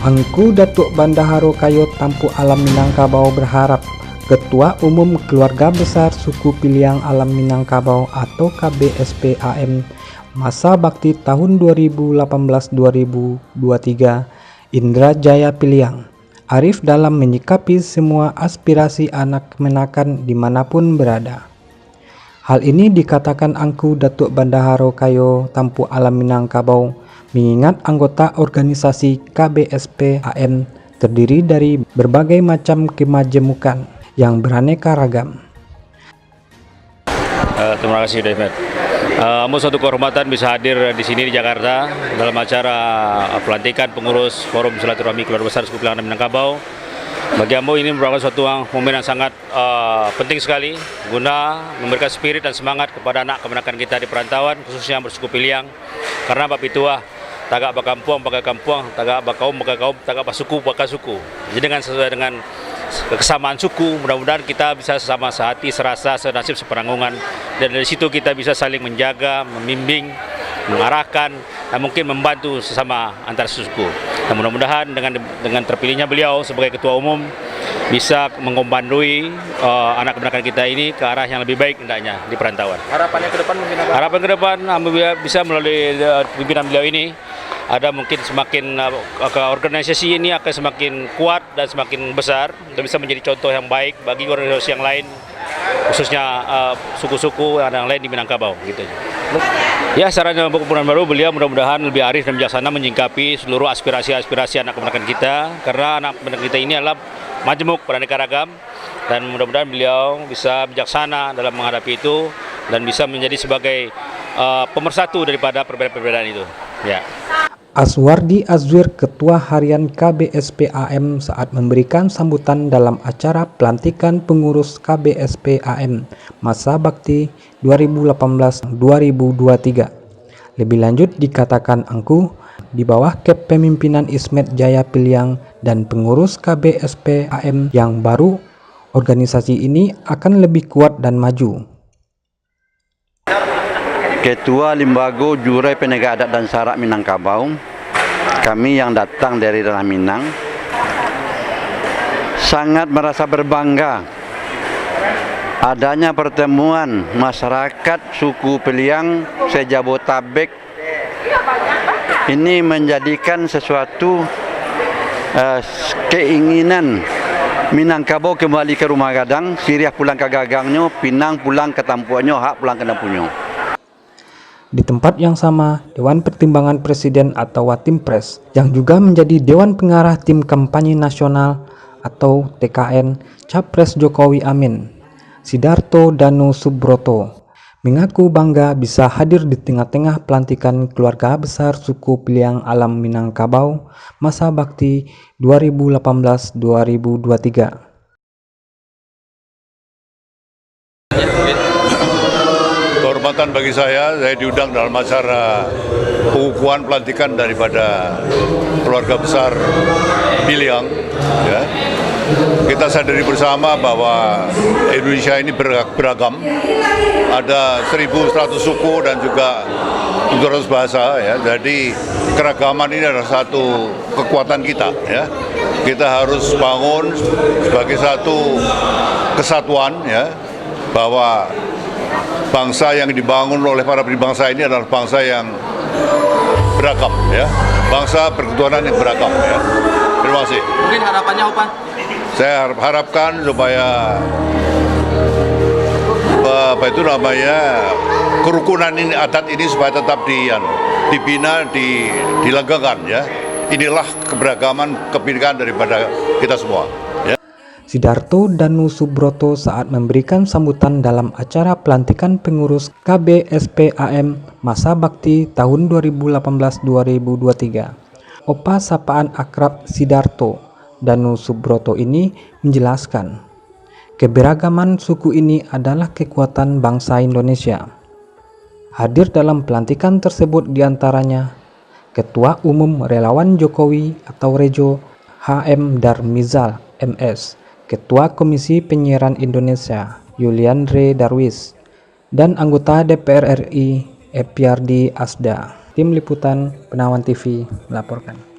Angku Datuk Bendahara Kayo Tampu Alam Minangkabau berharap Ketua Umum Keluarga Besar Suku Piliang Alam Minangkabau atau KBSP-AM masa bakti tahun 2018-2023 Indra Jaya Piliang arif dalam menyikapi semua aspirasi anak kemenakan dimanapun berada. Hal ini dikatakan Angku Datuk Bendahara Kayo Tampu Alam Minangkabau mengingat anggota organisasi KBSP-AM terdiri dari berbagai macam kemajemukan yang beraneka ragam. Terima kasih David. Suatu kehormatan bisa hadir di sini di Jakarta dalam acara pelantikan pengurus Forum Silaturahmi Keluarga Besar Suku Piliang Alam Minangkabau. Bagi Ambo ini merupakan suatu momen yang sangat penting sekali guna memberikan spirit dan semangat kepada anak kemenakan kita di perantauan, khususnya bersuku Piliang. Karena bab itulah tagak bakampuang pakai kampuang, tagak bakaum pakai kaum, tagak basuku pakai suku. Jadi dengan sesuai dengan kesamaan suku, mudah-mudahan kita bisa sesama sehati, serasa, senasib, sepenanggungan, dan dari situ kita bisa saling menjaga, membimbing, mengarahkan, dan mungkin membantu sesama antar suku. Dan mudah-mudahan dengan terpilihnya beliau sebagai ketua umum bisa mengombandui anak kemenakan kita ini ke arah yang lebih baik hendaknya di perantauan. Harapannya ke depan mungkin apa? Harapan ke depan bisa melalui pimpinan beliau ini ada mungkin semakin organisasi ini akan semakin kuat dan semakin besar dan bisa menjadi contoh yang baik bagi organisasi yang lain, khususnya suku-suku yang lain di Minangkabau gitu. Ya, sarannya untuk kepemimpinan baru beliau mudah-mudahan lebih arif dan bijaksana menyingkapi seluruh aspirasi-aspirasi anak kemenakan kita, karena anak kemenakan kita ini adalah majemuk beraneka ragam, dan mudah-mudahan beliau bisa bijaksana dalam menghadapi itu dan bisa menjadi sebagai pemersatu daripada perbedaan-perbedaan itu. Ya. Aswardi Azwir, Ketua Harian KBSP-AM saat memberikan sambutan dalam acara pelantikan pengurus KBSP-AM masa bakti 2018-2023. Lebih lanjut dikatakan Angku, di bawah kepemimpinan Ismet Jaya Piliang dan pengurus KBSP-AM yang baru, organisasi ini akan lebih kuat dan maju. Ketua Limbago Jurai Penegak Adat dan Syarak Minangkabau, kami yang datang dari Tanah Minang sangat merasa berbangga adanya pertemuan masyarakat suku Piliang se-Jabotabek. Ini menjadikan sesuatu keinginan Minangkabau kembali ke rumah gadang, Siriah pulang ke gagangnya, Pinang pulang ke tampuannya, Hak pulang ke dampunya. Di tempat yang sama, Dewan Pertimbangan Presiden atau Watimpres yang juga menjadi Dewan Pengarah Tim Kampanye Nasional atau TKN Capres Jokowi Amin, Sidarto Danu Subroto, mengaku bangga bisa hadir di tengah-tengah pelantikan keluarga besar suku Piliang Alam Minangkabau masa bakti 2018-2023. Kehormatan bagi saya diundang dalam acara pengukuhan pelantikan daripada keluarga besar Piliang. Ya. Kita sadari bersama bahwa Indonesia ini beragam, ada 1.100 suku dan juga 700 bahasa. Ya. Jadi keragaman ini adalah satu kekuatan kita. Ya. Kita harus bangun sebagai satu kesatuan, ya, bahwa bangsa yang dibangun oleh para bangsa ini adalah bangsa yang beragam, ya, bangsa berketuhanan yang beragam, ya. Terima kasih. Mungkin harapannya apa? Saya harapkan supaya kerukunan ini, adat ini supaya tetap dibina, dilanggengkan, ya. Inilah keberagaman kebinekaan daripada kita semua. Ya. Sidarto Danu Subroto saat memberikan sambutan dalam acara pelantikan pengurus KBSP-AM masa bakti tahun 2018-2023. Opa sapaan akrab Sidarto Danu Subroto ini menjelaskan, keberagaman suku ini adalah kekuatan bangsa Indonesia. Hadir dalam pelantikan tersebut diantaranya Ketua Umum Relawan Jokowi atau Rejo HM Darmizal MS, Ketua Komisi Penyiaran Indonesia Yuliandre Darwis, dan anggota DPR RI Epiardi Asda. Tim Liputan Penawan TV melaporkan.